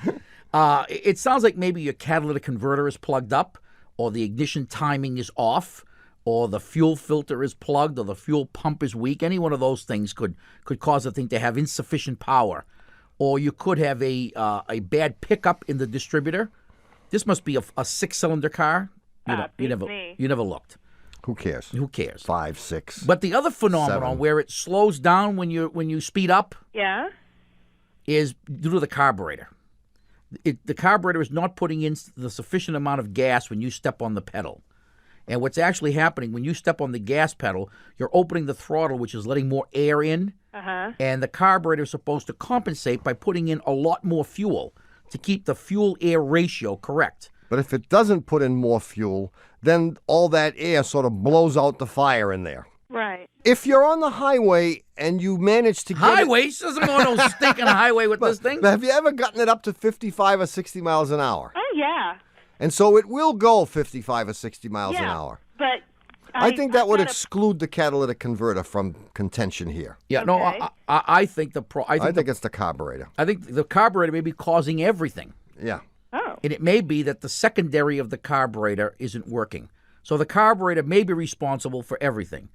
It sounds like maybe your catalytic converter is plugged up, or the ignition timing is off, or the fuel filter is plugged, or the fuel pump is weak. Any one of those things could cause the thing to have insufficient power. Or you could have a bad pickup in the distributor. This must be a 6-cylinder car. You never looked. Who cares? 5, 6. But the other phenomenon 7. where it slows down when you speed up, is due to the carburetor. The carburetor is not putting in the sufficient amount of gas when you step on the pedal. And what's actually happening when you step on the gas pedal, you're opening the throttle, which is letting more air in. And the carburetor is supposed to compensate by putting in a lot more fuel to keep the fuel-air ratio correct. But if it doesn't put in more fuel, then all that air sort of blows out the fire in there. Right. If you're on the highway and you manage to get It doesn't go on no stinking highway with this thing. Have you ever gotten it up to 55 or 60 miles an hour? Oh, yeah. And so it will go 55 or 60 miles an hour. But I think that would exclude the catalytic converter from contention here. Yeah, no, I think I think it's the carburetor. I think the carburetor may be causing everything. Yeah. Oh. And it may be that the secondary of the carburetor isn't working. So the carburetor may be responsible for everything.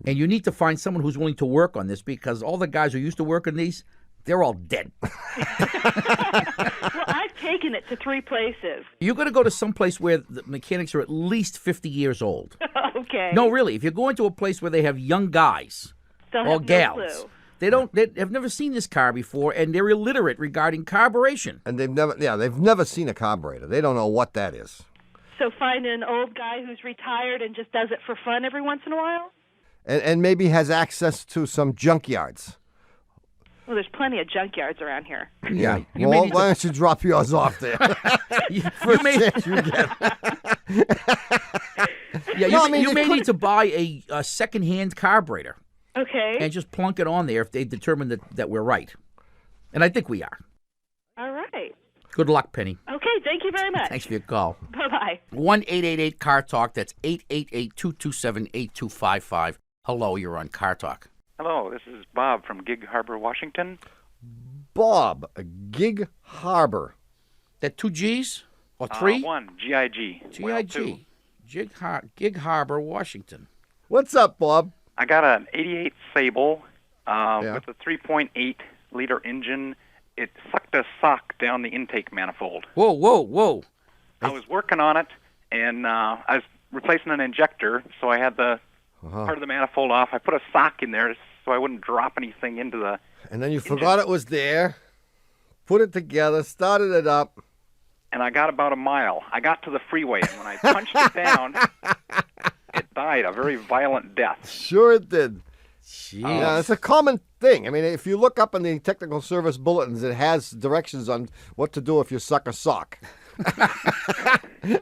And you need to find someone who's willing to work on this because all the guys who used to work on these, they're all dead. Well, I've taken it to 3 places. You're going to go to some place where the mechanics are at least 50 years old. Okay. No, really. If you're going to a place where they have young guys Don't or have no gals, clue. they have never seen this car before, and they're illiterate regarding carburation. And they've never seen a carburetor. They don't know what that is. So find an old guy who's retired and just does it for fun every once in a while? And maybe has access to some junkyards. Well, there's plenty of junkyards around here. Yeah. Well, why don't you drop yours off there? First chance you get. You may need to buy a second-hand carburetor. Okay. And just plunk it on there if they determine that we're right. And I think we are. All right. Good luck, Penny. Okay, thank you very much. Thanks for your call. Bye-bye. 1-888-CAR-TALK. That's 888-227-8255. Hello, you're on Car Talk. Hello, this is Bob from Gig Harbor, Washington. Bob, Gig Harbor. That 2 G's or 3? 1, G-I-G. G-I-G. Gig Harbor, Washington. What's up, Bob? I got an 88 Sable with a 3.8-liter engine. It sucked a sock down the intake manifold. Whoa. I was working on it, and I was replacing an injector, so I had the part of the manifold off. I put a sock in there so I wouldn't drop anything into the And then you forgot it was there, put it together, started it up. And I got about a mile. I got to the freeway, and when I punched it down, it died a very violent death. Sure it did. Jeez. Yeah, it's a common thing. I mean, if you look up in the technical service bulletins, it has directions on what to do if you suck a sock.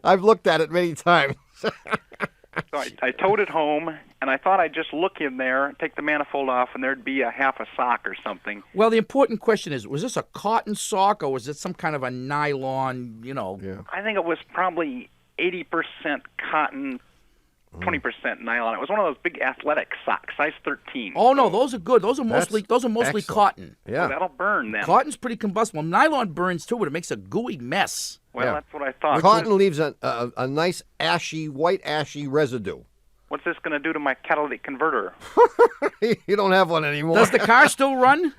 I've looked at it many times. So I towed it home, and I thought I'd just look in there, take the manifold off, and there'd be a half a sock or something. Well, the important question is, was this a cotton sock or was it some kind of a nylon, I think it was probably 80% cotton, 20% nylon. It was one of those big athletic socks, size 13. Oh no, those are good. Those are mostly excellent. cotton. Yeah, so that'll burn then. Cotton's pretty combustible. Nylon burns too, but it makes a gooey mess. Well, that's what I thought. Cotton leaves a nice white ashy residue. What's this going to do to my catalytic converter? You don't have one anymore. Does the car still run?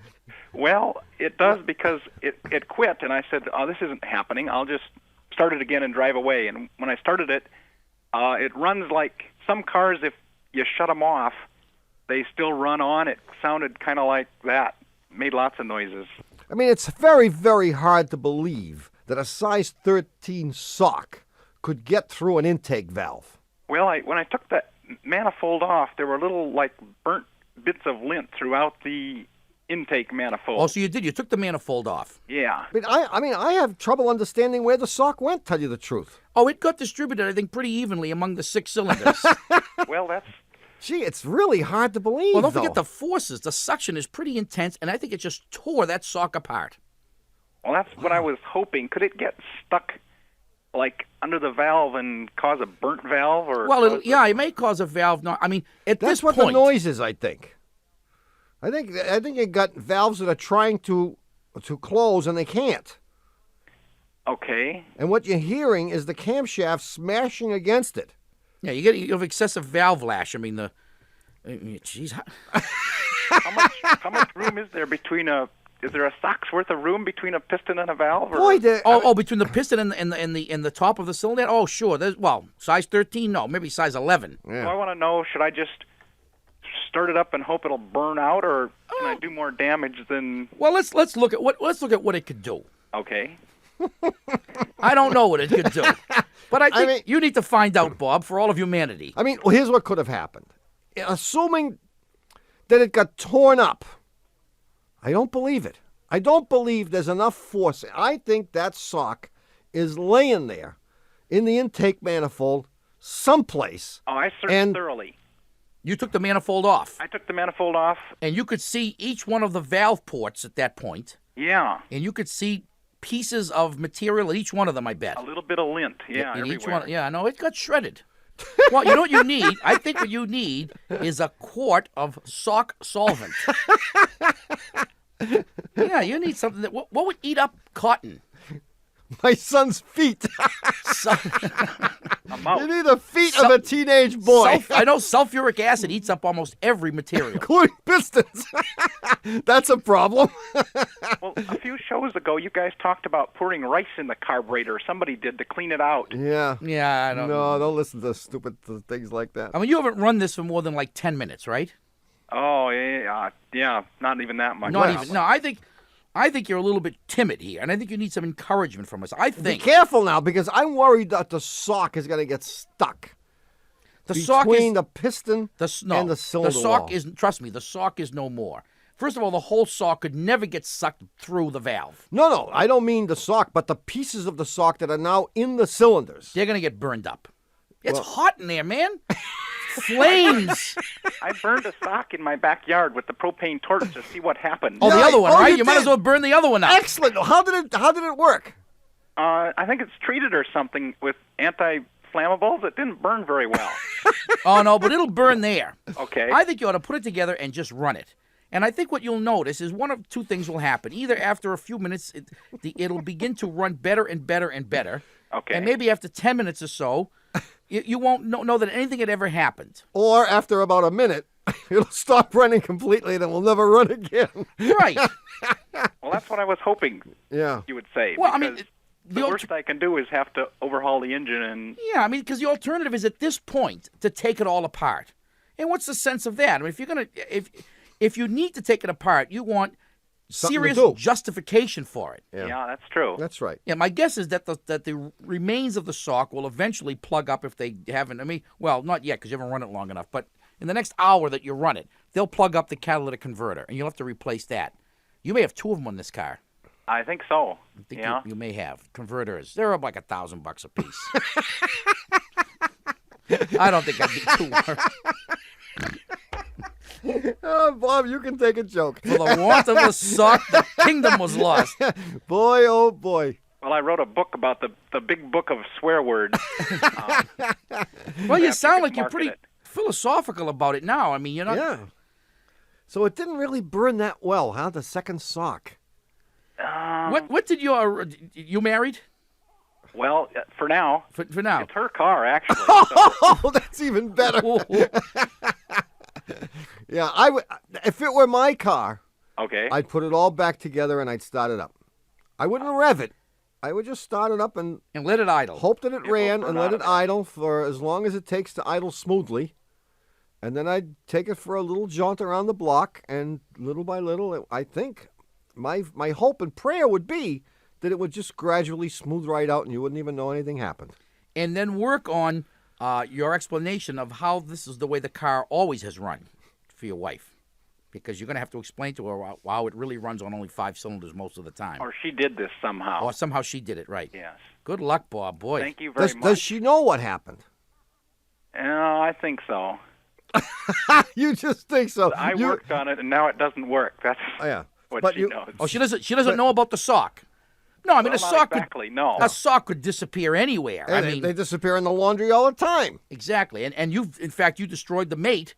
Well, it does because it quit, and I said, this isn't happening. I'll just start it again and drive away. And when I started it, it runs like some cars, if you shut them off, they still run on. It sounded kind of like that, made lots of noises. I mean, it's very, very hard to believe that a size 13 sock could get through an intake valve. Well, when I took the manifold off, there were little, burnt bits of lint throughout the intake manifold. Oh, so you did. You took the manifold off. Yeah. But I have trouble understanding where the sock went, tell you the truth. Oh, it got distributed, I think, pretty evenly among the 6 cylinders. Well, that's... Gee, it's really hard to believe, Well, don't forget the forces. The suction is pretty intense, and I think it just tore that sock apart. Well, that's what I was hoping. Could it get stuck, under the valve and cause a burnt valve? Or it may cause a valve. No, I mean, That's this what point, the noise is, I think. I think you got valves that are trying to close and they can't. Okay. And what you're hearing is the camshaft smashing against it. Yeah, you have excessive valve lash. I mean, geez. How much room is there between is there a sock's worth of room between a piston and a valve? Between the piston and the top of the cylinder? Oh, sure. Size 13? No, maybe size 11. Yeah. Well, I want to know, should I just start it up and hope it'll burn out, or can I do more damage than... Well, let's look at what it could do. Okay. I don't know what it could do. But I think you need to find out, Bob, for all of humanity. I mean, here's what could have happened. Assuming that it got torn up, I don't believe it. I don't believe there's enough force. I think that sock is laying there in the intake manifold someplace. Oh, I searched thoroughly. You took the manifold off. I took the manifold off. And you could see each one of the valve ports at that point. Yeah. And you could see pieces of material in each one of them, I bet. A little bit of lint, yeah, in everywhere. Each one, yeah, no, it got shredded. Well, you know what you need? I think what you need is a quart of sock solvent. Yeah, you need something that... What would eat up cotton? My son's feet. You need the feet of a teenage boy. I know sulfuric acid eats up almost every material. Including pistons. That's a problem. Well, a few shows ago, you guys talked about pouring rice in the carburetor. Somebody did to clean it out. Yeah. Yeah, I don't know. No, don't listen to stupid things like that. I mean, you haven't run this for more than 10 minutes, right? Oh, yeah, not even that much. Not even. No, I think you're a little bit timid here, and I think you need some encouragement from us. Be careful now, because I'm worried that the sock is going to get stuck between the piston and the cylinder The sock wall. isn't. Trust me, the sock is no more. First of all, the whole sock could never get sucked through the valve. No, I don't mean the sock, but the pieces of the sock that are now in the cylinders. They're going to get burned up. It's hot in there, man. Flames! I burned a sock in my backyard with the propane torch to see what happened. Oh, the other one, right? You might did. as well burn the other one up. Excellent. How did it work? I think it's treated or something with anti-flammables. It didn't burn very well. Oh, no, but it'll burn there. Okay. I think you ought to put it together and just run it. And I think what you'll notice is one of two things will happen. Either after a few minutes, it'll begin to run better and better and better. Okay. And maybe after 10 minutes or so, you won't know that anything had ever happened. Or after about a minute, it'll stop running completely and it will never run again. Right. Well, that's what I was hoping you would say. Well, I mean, the worst I can do is have to overhaul the engine and... Yeah, I mean, because the alternative is at this point to take it all apart. And what's the sense of that? I mean, if you're going to... If you need to take it apart, you want serious justification for it. Yeah, that's true. That's right. Yeah, my guess is that the remains of the sock will eventually plug up if they haven't. I mean, well, not yet because you haven't run it long enough. But in the next hour that you run it, they'll plug up the catalytic converter, and you'll have to replace that. You may have two of them on this car. I think so. I think you may have converters. They're up like $1,000 a piece. I don't think I'd be too worried. Oh, Bob, you can take a joke. For the want of a sock, the kingdom was lost. Boy, oh boy. Well, I wrote a book about the big book of swear words. Well, you sound like you're pretty philosophical about it now. I mean, you're not... Yeah. So it didn't really burn that well, huh? The second sock. What did you married? Well, for now. For now. It's her car, actually. So. Oh, that's even better. Yeah, if it were my car, okay, I'd put it all back together and I'd start it up. I wouldn't rev it. I would just start it up and let it idle. Hope that it ran and let it idle for as long as it takes to idle smoothly. And then I'd take it for a little jaunt around the block, and little by little, I think my hope and prayer would be that it would just gradually smooth right out and you wouldn't even know anything happened. And then work on your explanation of how this is the way the car always has run for your wife. Because you're going to have to explain to her how it really runs on only 5 cylinders most of the time. Or she did this somehow. Or somehow she did it, right. Yes. Good luck, Bob. Boy. Thank you very much. Does she know what happened? I think so. You just think so. I worked on it, and now it doesn't work. That's what she knows. Oh, she doesn't know about the sock. No, I mean, well, a sock a sock could disappear anywhere. And I mean, they disappear in the laundry all the time. Exactly. And you destroyed the mate.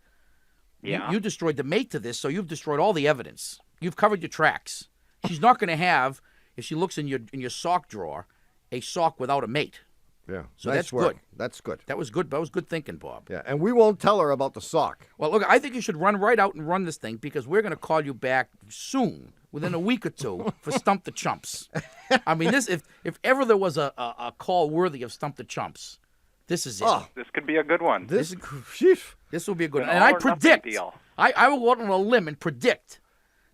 Yeah. You destroyed the mate to this, so you've destroyed all the evidence. You've covered your tracks. She's not going to have, if she looks in your sock drawer, a sock without a mate. Yeah. So nice that's work. good. That's good. That was good. That was good thinking, Bob. Yeah, and we won't tell her about the sock. Well, look, I think you should run right out and run this thing because we're going to call you back soon, within a week or two, for Stump the Chumps. I mean, this if ever there was a call worthy of Stump the Chumps, this is it. Oh, this could be a good one. This will be a good one. And all I or nothing predict, deal. I will go out on a limb and predict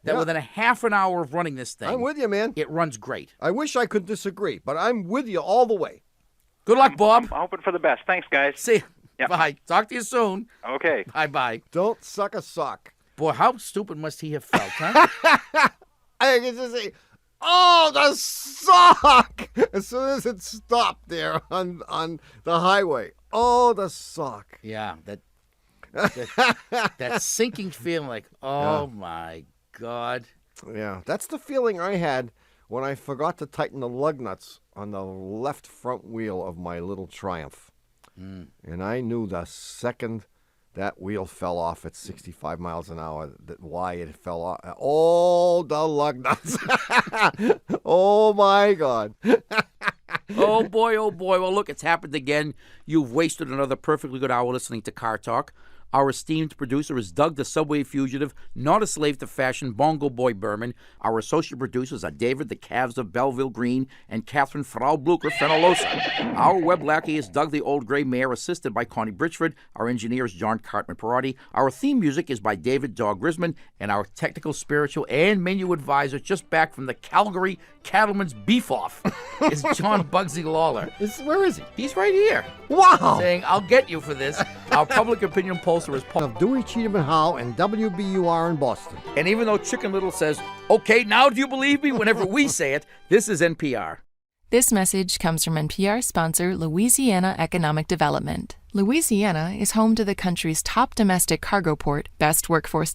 that within a half an hour of running this thing, I'm with you, man. It runs great. I wish I could disagree, but I'm with you all the way. Good luck, Bob. I'm hoping for the best. Thanks, guys. See you. Yep. Bye. Talk to you soon. Okay. Bye-bye. Don't suck a sock. Boy, how stupid must he have felt, huh? I can just say, oh, the sock! As soon as it stopped there on the highway. Oh, the sock. Yeah, that sinking feeling like, oh, my God. Yeah, that's the feeling I had when I forgot to tighten the lug nuts on the left front wheel of my little Triumph. And I knew the second that wheel fell off at 65 miles an hour why it fell off. Oh, the lug nuts. Oh, my God. Oh, boy, oh, boy. Well, look, it's happened again. You've wasted another perfectly good hour listening to Car Talk. Our esteemed producer is Doug the Subway Fugitive, not a slave to fashion, Bongo Boy Berman. Our associate producers are David the Calves of Belleville Green and Catherine Frau Blucher Fenolosa. Our web lackey is Doug the Old Gray Mare, assisted by Connie Britchford. Our engineer is John Cartman Perotti. Our theme music is by David Dog Grisman. And our technical, spiritual, and menu advisor, just back from the Calgary Cattleman's Beef Off, is John Bugsy Lawler. Where is he? He's right here. Wow. Saying, I'll get you for this. Our public opinion pollster is Paul of Dewey, Cheatham and Howe and WBUR in Boston. And even though Chicken Little says, okay, now do you believe me? Whenever we say it, this is NPR. This message comes from NPR sponsor Louisiana Economic Development. Louisiana is home to the country's top domestic cargo port, best workforce